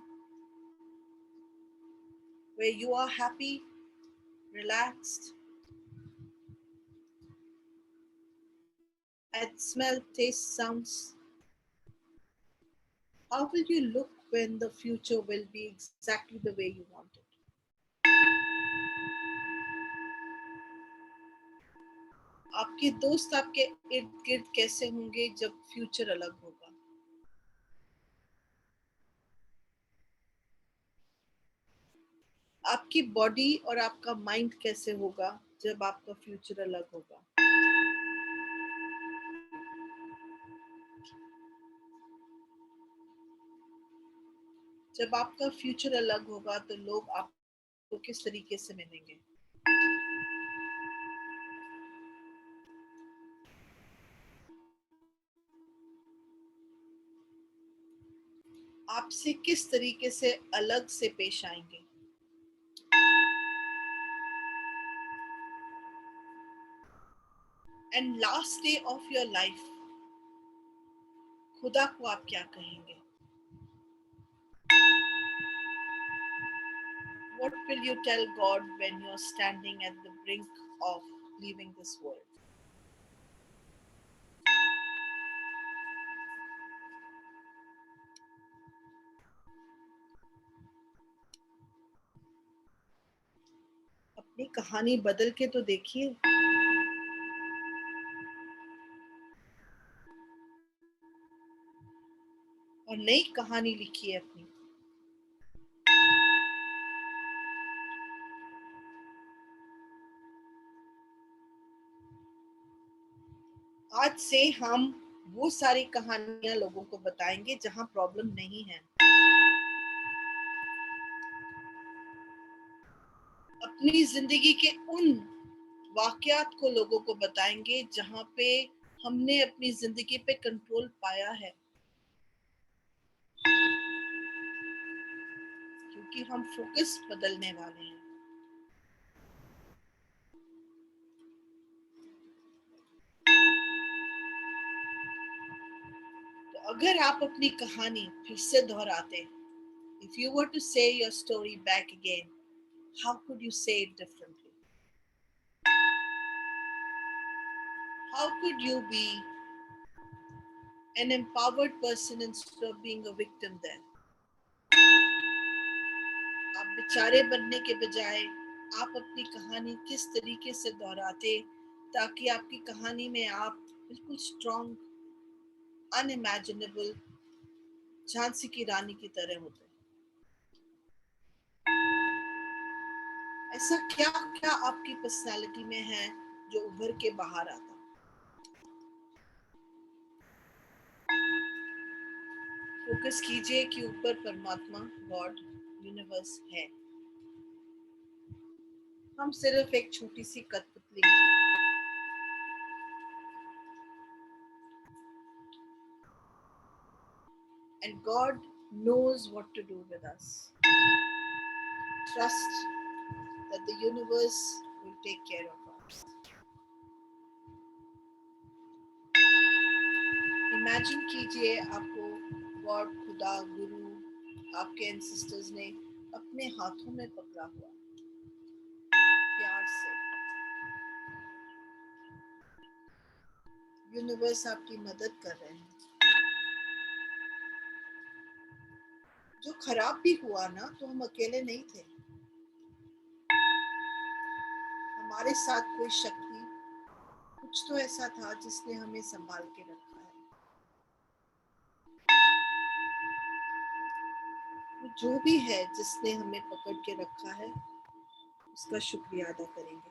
where you are happy, relaxed, at smell, taste, sounds. How will you look when the future will be exactly the way you want it? आपके दोस्त आपके इर्द गिर्द कैसे होंगे जब future अलग होगा? आपकी बॉडी और आपका माइंड कैसे होगा जब आपका फ्यूचर अलग होगा? जब आपका फ्यूचर अलग होगा तो लोग आपको किस तरीके से मिलेंगे? आपसे किस तरीके से अलग से पेश आएंगे? And last day of your life खुदा को आप क्या कहेंगे? What will you tell God when you're standing at the brink of leaving this world? अपनी कहानी बदल के तो देखिए। और नई कहानी लिखिए अपनी। आज से हम वो सारी कहानियां लोगों को बताएंगे जहां प्रॉब्लम नहीं है। अपनी जिंदगी के उन वाकयात को लोगों को बताएंगे जहां पे हमने अपनी जिंदगी पे कंट्रोल पाया है, क्योंकि हम फोकस बदलने वाले हैं। तो अगर आप अपनी कहानी फिर से दोहराते, if you were to say your story back again, how could you say it differently? How could you be an empowered person instead of being a victim then? आप बेचारे बनने के बजाय आप अपनी कहानी किस तरीके से दोहराते ताकि आपकी कहानी में आप बिल्कुल स्ट्रॉन्ग, अनइमेजिनेबल झांसी की रानी की तरह होते? ऐसा क्या क्या आपकी पर्सनालिटी में है जो उभर के बाहर आता? फोकस कीजिए कि ऊपर परमात्मा, गॉड, यूनिवर्स है। हम सिर्फ एक छोटी सी कठपुतली हैं। And God knows what to do with us. Trust that the universe will take care of us. Imagine कीजिए आपको गॉड, खुदा, गुरु, आपके एंसेस्टर्स ने अपने हाथों में पकड़ा हुआ, प्यार से। यूनिवर्स आपकी मदद कर रहे हैं। जो खराब भी हुआ ना, तो हम अकेले नहीं थे। हमारे साथ कोई शक्ति, कुछ तो ऐसा था जिसने हमें संभाल के रखा है। वो जो भी है जिसने हमें पकड़ के रखा है, उसका शुक्रिया अदा करेंगे।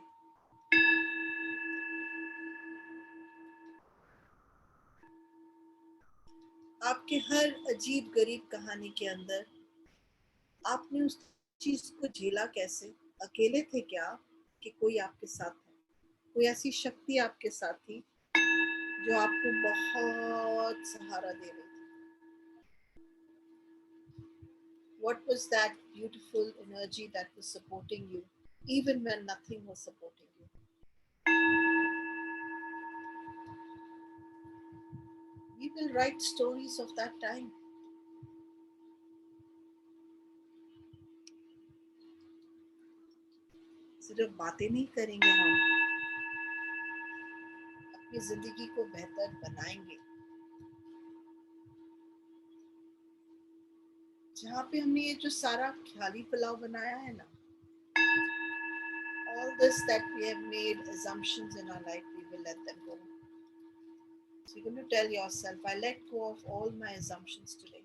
आपके हर अजीब गरीब कहानी के अंदर आपने उस चीज को झेला कैसे? अकेले थे क्या कि कोई आपके साथ है? कोई ऐसी शक्ति आपके साथ थी जो आपको बहुत सहारा दे रही थी? What was that beautiful energy that was supporting you even when nothing was supporting you? We will write stories of that time. सिर्फ बातें नहीं करेंगे, हम अपनी जिंदगी को बेहतर बनाएंगे। जहाँ पे हमने ये जो सारा ख्याली पुलाव बनाया है ना, all this that we have made assumptions in our life, we will let them go. So you're going to tell yourself, I let go of all my assumptions today.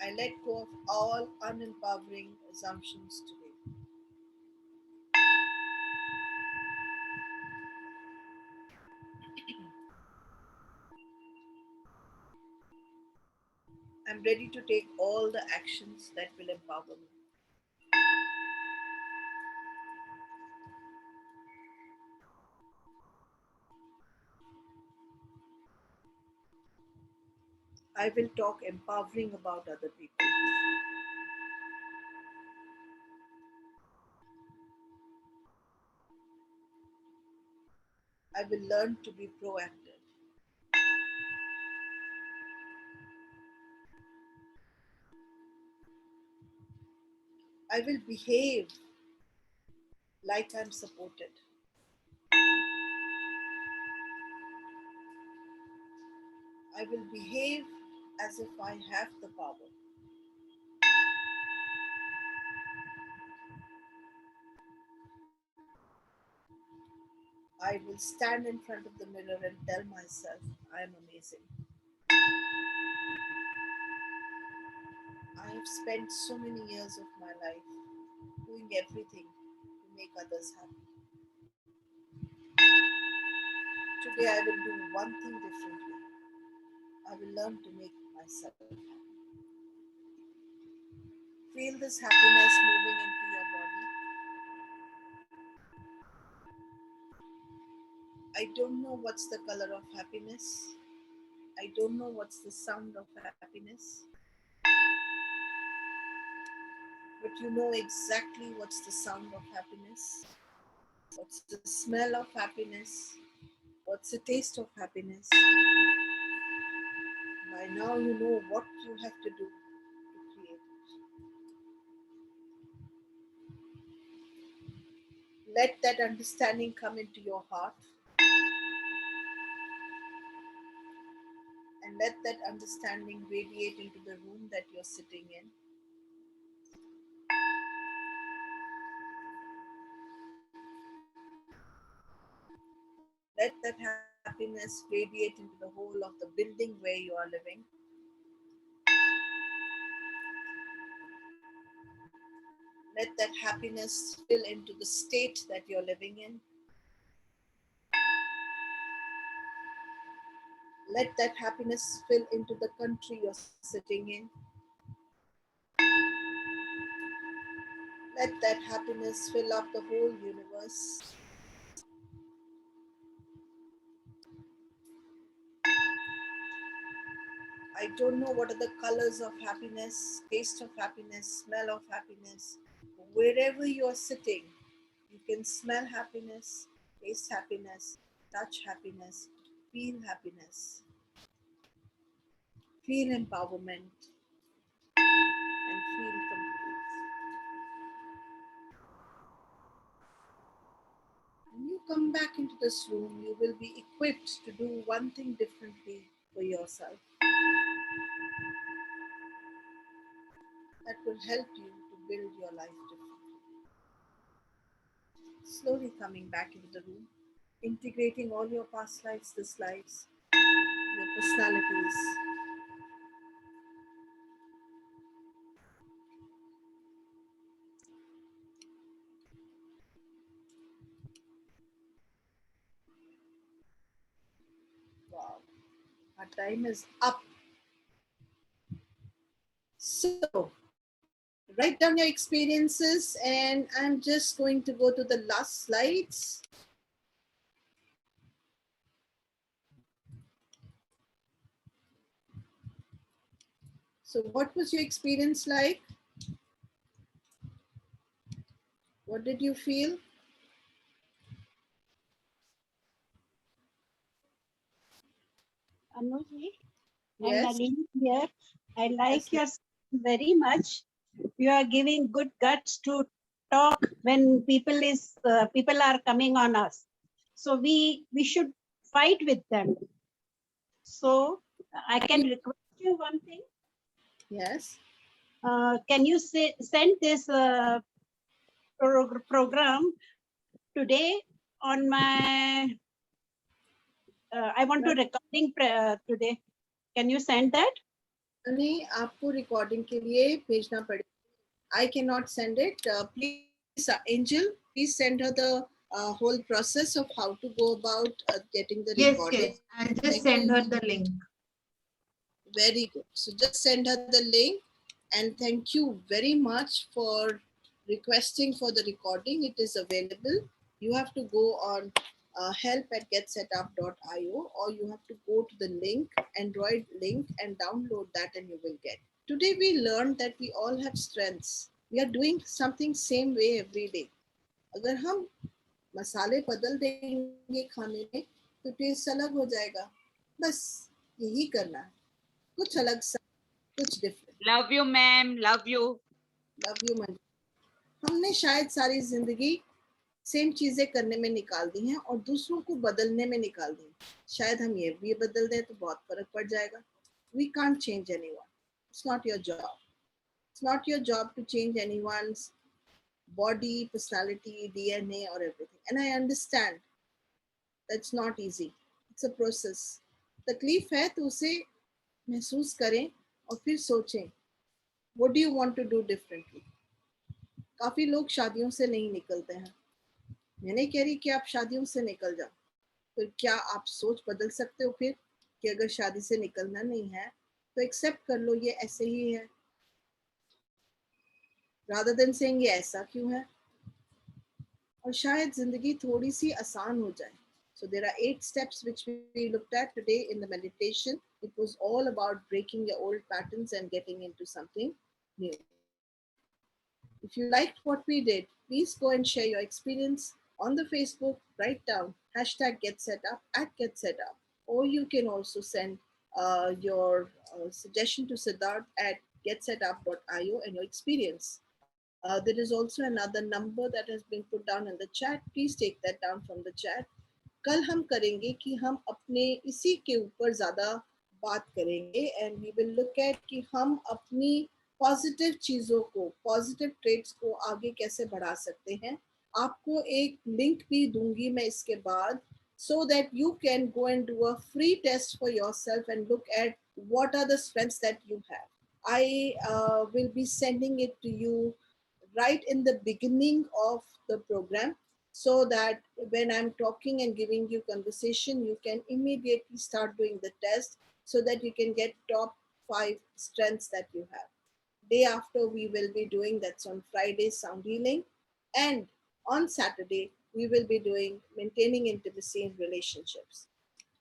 I let go of all unempowering assumptions today. I'm ready to take all the actions that will empower me. I will talk empowering about other people. I will learn to be proactive. I will behave like I'm supported. I will behave as if I have the power. I will stand in front of the mirror and tell myself, I am amazing. I have spent so many years of my life doing everything to make others happy. Today I will do one thing differently. I will learn to make myself happy. Feel this happiness moving into your body. I don't know what's the color of happiness. I don't know what's the sound of happiness. But you know exactly what's the sound of happiness. What's the smell of happiness? What's the taste of happiness? By now you know what you have to do to create it. Let that understanding come into your heart, and let that understanding radiate into the room that you're sitting in. Let that happiness radiate into the whole of the building where you are living. Let that happiness spill into the state that you're living in. Let that happiness spill into the country you're sitting in. Let that happiness fill up the whole universe. I don't know what are the colors of happiness, taste of happiness, smell of happiness. Wherever you are sitting, you can smell happiness, taste happiness, touch happiness, feel happiness, feel empowerment, and feel complete. When you come back into this room, you will be equipped to do one thing differently for yourself that will help you to build your life differently. Slowly coming back into the room, integrating all your past lives, this lives, your personalities. Wow, our time is up. So, write down your experiences, and I'm just going to go to the last slides. So, what was your experience like? What did you feel? Anuji and Yes. Nalini here. I like Yes, your yes. very much. You are giving good guts to talk when people are coming on us. So we should fight with them. So I can request you one thing. Yes. Can you send this program today on my? I want to recording today. Can you send that? नहीं, आपको recording के लिए भेजना पड़ेगा. I cannot send it. Please, Angel, please send her the whole process of how to go about getting the recording. Yes, I'll just send her the link. Very good. So just send her the link, and thank you very much for requesting for the recording. It is available. You have to go on help@getsetup.io, or you have to go to the link, Android link, and download that, and you will get. Today we learned that we all have strengths. We are doing something same way every day. अगर हम मसाले बदल देंगे खाने में तो test अलग हो जाएगा. बस यही करना है. कुछ अलग सा, कुछ different. Love you, ma'am. Love you. Love you Manju. हमने शायद सारी जिंदगी सेम चीजें करने में निकाल दी हैं और दूसरों को बदलने में निकाल दी. शायद हम ये भी बदल दें तो बहुत फर्क पड़ जाएगा. We can't change anyone. It's not your job. It's not your job to change anyone's body, personality, DNA or everything. And I understand that's not easy. It's a process. तकलीफ है तो उसे महसूस करें और फिर सोचें what do you want to do differently. काफी लोग शादियों से नहीं निकलते हैं. मैं नहीं कह रही कि आप शादियों से निकल जाओ, फिर क्या आप सोच बदल सकते हो फिर कि अगर शादी से निकलना नहीं है तो एक्सेप्ट कर लो ये ऐसे ही है, rather than saying ये ऐसा क्यों है, और शायद जिंदगी थोड़ी सी आसान हो जाए. So there are 8 steps which we looked at today in the meditation. It was all about breaking your old patterns and getting into something new. If you liked what we did, please go and share your experience on the Facebook. Write down #GetSetUp @GetSetUp, or you can also send your suggestion to Siddharth at getsetup.io and your experience. There is also another number that has been put down in the chat. Please take that down from the chat. कल हम करेंगे कि हम अपने इसी के ऊपर ज़्यादा बात करेंगे, and we will look at कि हम अपनी पॉजिटिव चीज़ों को, पॉजिटिव ट्रेट्स को आगे कैसे बढ़ा सकते हैं. आपको एक लिंक भी दूंगी मैं इसके बाद, so that you can go and do a free test for yourself and look at what are the strengths that you have. I will be sending it to you right in the beginning of the program, so that when I'm talking and giving you conversation, you can immediately start doing the test so that you can get top 5 strengths that you have. Day after we will be doing, that's on Friday, sound healing, and on Saturday we will be doing maintaining intimacy in relationships.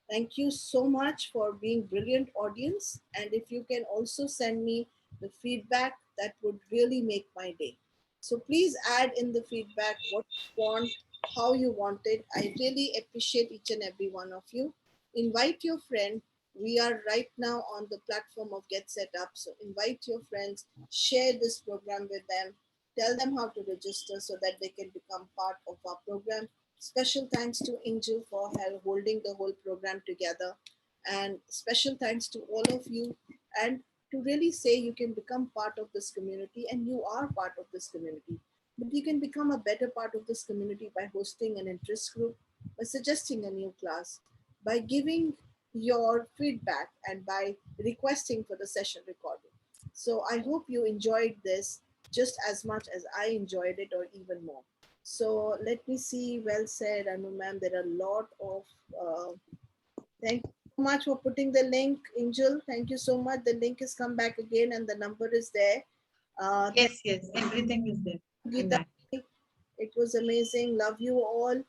Thank you so much for being brilliant audience, and if you can also send me the feedback, that would really make my day. So please add in the feedback what you want, how you want it. I really appreciate each and every one of you. Invite your friend. We are right now on the platform of Get Set Up. So invite your friends, share this program with them, tell them how to register so that they can become part of our program. Special thanks to Angel for holding the whole program together. And special thanks to all of you. And to really say you can become part of this community, and you are part of this community. But you can become a better part of this community by hosting an interest group, by suggesting a new class, by giving your feedback, and by requesting for the session recording. So I hope you enjoyed this just as much as I enjoyed it, or even more. So let me see. Well said, Anu ma'am. There are a lot of thank you so much for putting the link, Angel. Thank you so much. The link has come back again, and the number is there. Yes, everything is there. Geeta, it was amazing. Love you all.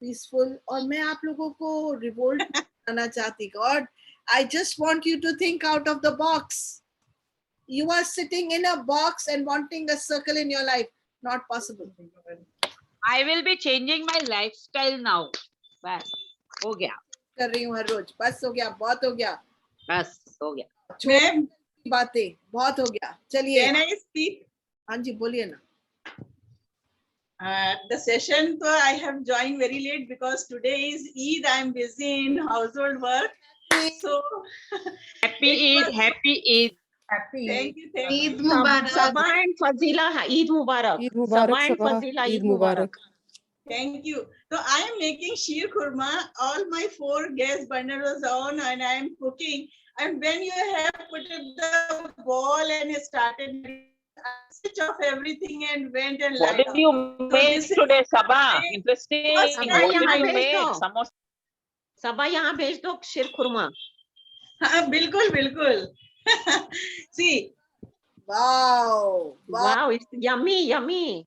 Peaceful. और मैं आप लोगों को revolt करना चाहती. God, I just want you to think out of the box. You are sitting in a box and wanting a circle in your life. Not possible. I will be changing my lifestyle now. बस हो गया. कर रही हूँ हर रोज. बस हो गया. बहुत हो गया. बस हो गया. मैम बातें बहुत हो गया. चलिए. Can I speak? हाँ जी बोलिए ना. The session, so I have joined very late because today is Eid. I am busy in household work. So Happy Eid, happy Eid. thank you, thank you. Eid Mubarak. Sabah and Fazila, Eid Mubarak. Eid Mubarak Sabah and Saba, Fazila, Eid Eid Mubarak. Mubarak. Thank you. So I am making sheer kurma. All my 4 gas burner was on and I am cooking. And when you have put up the ball and started, I switch off everything and went and What light did off. you So make this is today, Sabah? my Interesting. first Sabah, What did यहाँ you भेज make? दो. Samosa. Sabah, यहाँ भेज दो शीर खुरमा. हाँ, बिल्कुल बिल्कुल. See, Wow. Wow, it's yummy, yummy.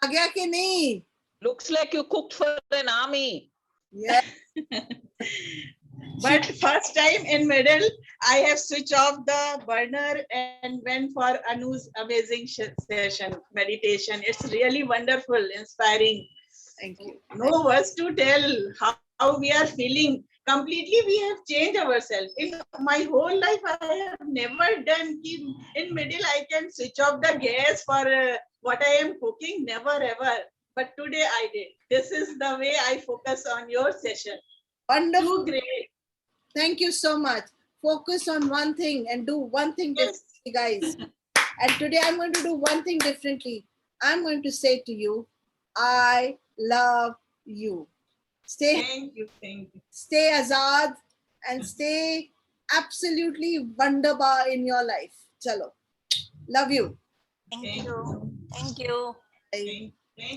आ गया कि नहीं? Looks like you cooked for an army. Yes. but first time in middle, I have switched off the burner and went for Anu's amazing session, meditation. It's really wonderful, inspiring. Thank you. No words to tell how we are feeling. Completely, we have changed ourselves. In my whole life, I have never done. In middle, I can switch off the gas for what I am cooking. Never ever. But today I did. This is the way I focus on your session. Wonderful. Too great. Thank you so much. Focus on one thing and do one thing differently, guys. And today I'm going to do one thing differently. I'm going to say to you, I love you. Thank you. Stay azad and stay absolutely wunderbar in your life. Chalo. Love you. Thank you. Bye.